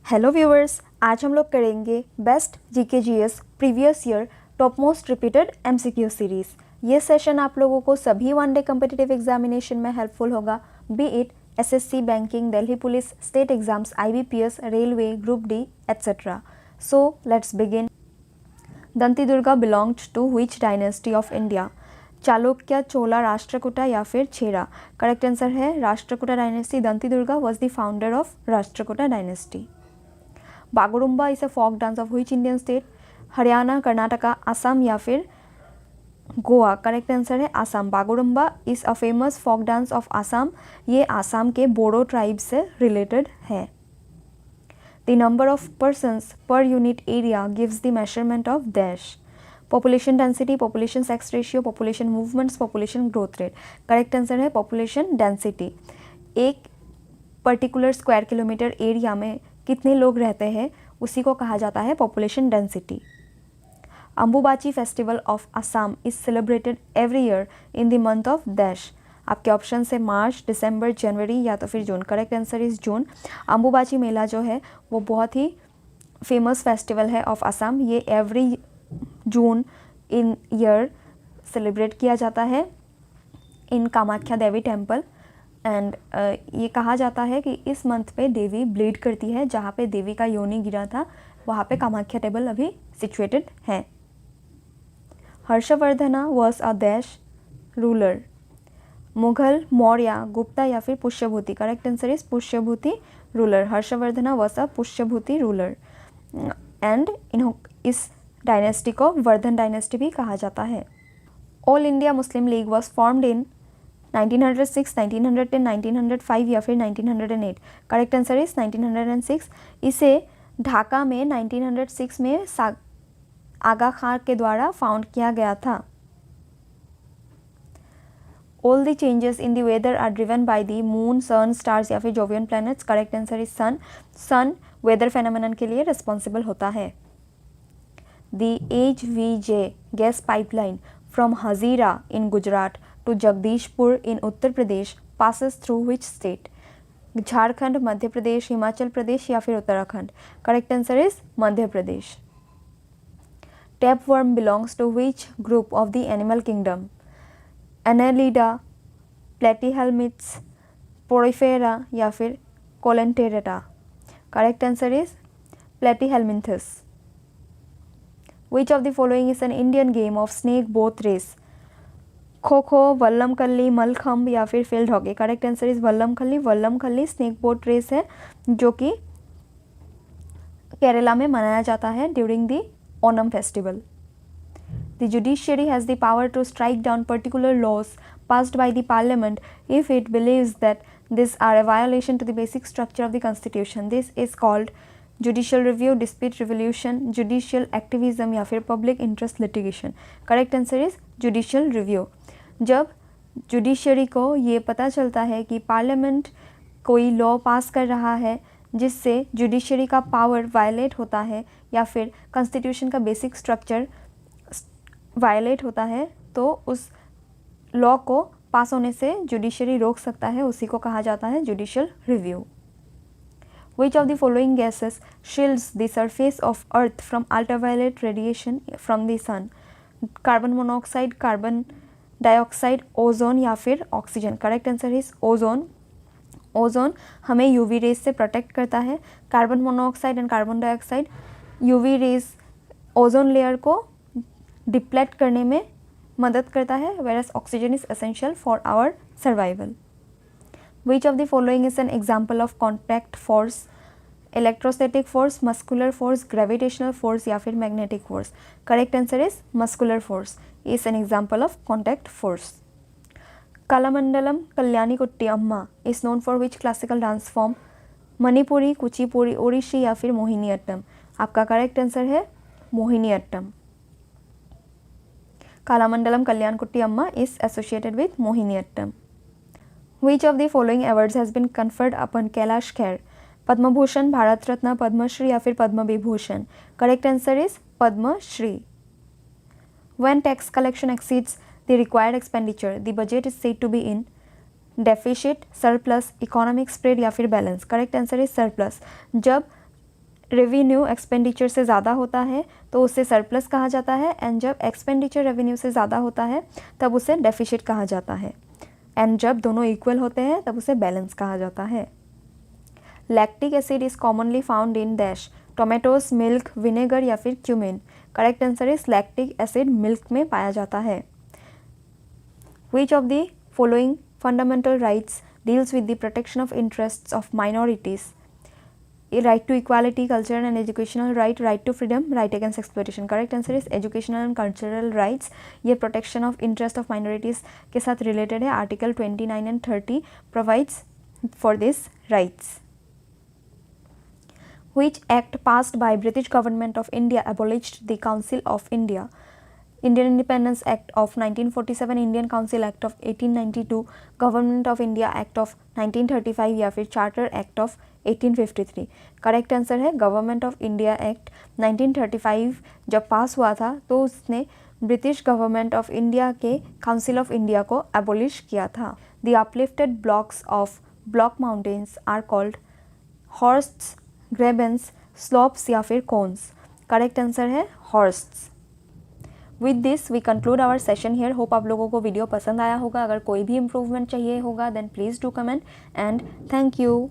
Hello viewers, आज हम लोग करेंगे best GK GS previous year top most repeated MCQ series. ये सेशन आप लोगों को सभी वनडे कम्पिटिटिव एग्जामिनेशन में हेल्पफुल होगा, be it SSC, banking, Delhi police, state exams, IBPS, railway, group D etcetera. So let's begin. Dantidurga belonged to which dynasty of India? Chalukya, Chola, Rashtrakuta या फिर Chera? Correct answer है Rashtrakuta dynasty. Dantidurga was the founder of Rashtrakuta dynasty. Bagurumba is a folk dance of which Indian state? Haryana, Karnataka, Assam या फिर Goa? Correct answer है Assam. Bagurumba is a famous folk dance of Assam. ये असम के Bodo tribe से related है। The number of persons per unit area gives the measurement of dash? Population density, population sex ratio, population movements, population growth rate? Correct answer है population density. एक particular square kilometre area में कितने लोग रहते हैं उसी को कहा जाता है population density. Ambubachi festival of Assam is celebrated every year in the month of dash? आपके ऑप्शन है मार्च, दिसंबर, जनवरी या तो फिर June. Correct answer is June. Ambubachi Mela जो है वो बहुत ही फेमस फेस्टिवल है ऑफ असम। ये every June in year celebrate किया जाता है in Kamakhya Devi temple. And ये कहा जाता है कि इस मंथ पे देवी ब्लीड करती है। जहाँ पे देवी का योनि गिरा था वहाँ पे कामाख्या टेम्पल अभी सिचुएटेड है। Harshavardhana was a dash ruler? Mughal, Maurya, Gupta या फिर Pushyabhuti? Correct answer is Pushyabhuti ruler. Harshavardhana was a Pushyabhuti ruler. And इस डायनेस्टी को वर्धन डायनेस्टी भी कहा जाता है। All India Muslim league was formed in 1906, 1910, 1905 या फिर 1908? Correct answer is 1906। इसे ढाका में 1906 में आगा खान के द्वारा फाउंड किया गया था। All the changes in the weather are driven by the moon, sun, stars या फिर jovian planets? Correct answer is sun. Sun weather phenomenon के लिए रिस्पॉन्सिबल होता है। The HVJ gas pipeline from Hazira in Gujarat to Jagdishpur in Uttar Pradesh passes through which state? Jharkhand, Madhya Pradesh, Himachal Pradesh या फिर Uttarakhand? Correct answer is Madhya Pradesh. Tapeworm belongs to which group of the animal kingdom? Annelida, platyhelminthes, porifera या फिर coelenterata? Correct answer is platyhelminthes. Which of the following is an Indian game of snake boat race? Kho kho, Vallabh कल्ली, मलखम्ब या फिर field hockey? Correct answer is Vallabh खल्ली। वल्लम खल्ली snake boat race है जो कि केरला में मनाया जाता है during the Onam festival. The judiciary has the power to strike down particular laws passed by the parliament if it believes that these are a violation to the basic structure of the constitution. This is called judicial review, dispute resolution, judicial activism या फिर public interest litigation? Correct answer is judicial review। जब judiciary को ये पता चलता है कि parliament कोई लॉ पास कर रहा है जिससे जुडिशरी का पावर वायलेट होता है या फिर कॉन्स्टिट्यूशन का बेसिक स्ट्रक्चर वायलेट होता है, तो उस लॉ को पास होने से जुडिशरी रोक सकता है, उसी को कहा जाता है judicial review. Which of the following gases shields the surface of earth from ultraviolet radiation from the sun? Carbon monoxide, carbon dioxide, ozone या फिर oxygen? Correct answer is ozone. Ozone हमें यूवी रेज से protect करता है। Carbon monoxide and carbon dioxide UV rays ozone layer को deplete करने में मदद करता है, whereas oxygen is essential for our survival. Which of the following is an example of contact force? Electrostatic force, muscular force, gravitational force या फिर magnetic force? Correct answer is muscular force is an example of contact force. Kalamandalam Kalyani Kutty Amma is known for which classical dance form? Manipuri, Kuchipudi, Odissi या फिर मोहिनीअट्टम? आपका correct answer है मोहिनीअट्टम। कलामंडलम कल्याण कुट्टी Amma is associated with Mohiniyattam. Which of the following awards has been conferred upon Kailash Kher? Padma Bhushan, Bharat Ratna, Padmashri या फिर Padma Vibhushan? Correct answer is Padmashri. When tax collection exceeds the required expenditure, the budget is said to be in deficit, surplus, economic spread या फिर balance? Correct answer is surplus. जब revenue expenditure से ज़्यादा होता है तो उसे सरप्लस कहा जाता है, एंड जब एक्सपेंडिचर रेवेन्यू से ज़्यादा होता है तब उसे डेफिसिट कहा जाता है, एंड जब दोनों इक्वल होते हैं तब उसे बैलेंस कहा जाता है। Lactic acid is commonly found in dash, tomatoes, milk, vinegar या फिर cumin. Correct answer is lactic acid milk में पाया जाता है। Which of the following fundamental rights deals with the protection of interests of minorities? Right to equality, cultural and educational right, right to freedom, right against exploitation. Correct answer is educational and cultural rights. ये protection of interest of minorities के साथ related है। Article 29 and 30 provides for this rights. Which act passed by British government of India abolished the Council of India? Indian Independence Act of 1947, Indian Council Act of 1892, Government of India Act of 1935 या फिर Charter Act of 1853। Correct answer है government of India act 1935 जब pass हुआ था तो उसने British government of India के council of India को एबोलिश किया था। The uplifted blocks of block mountains are called horsts, grabens, slopes या फिर कोन्स। करेक्ट आंसर है horsts. With this we conclude our session here. Hope आप लोगों को वीडियो पसंद आया होगा। अगर कोई भी इम्प्रूवमेंट चाहिए होगा then please do comment and thank you.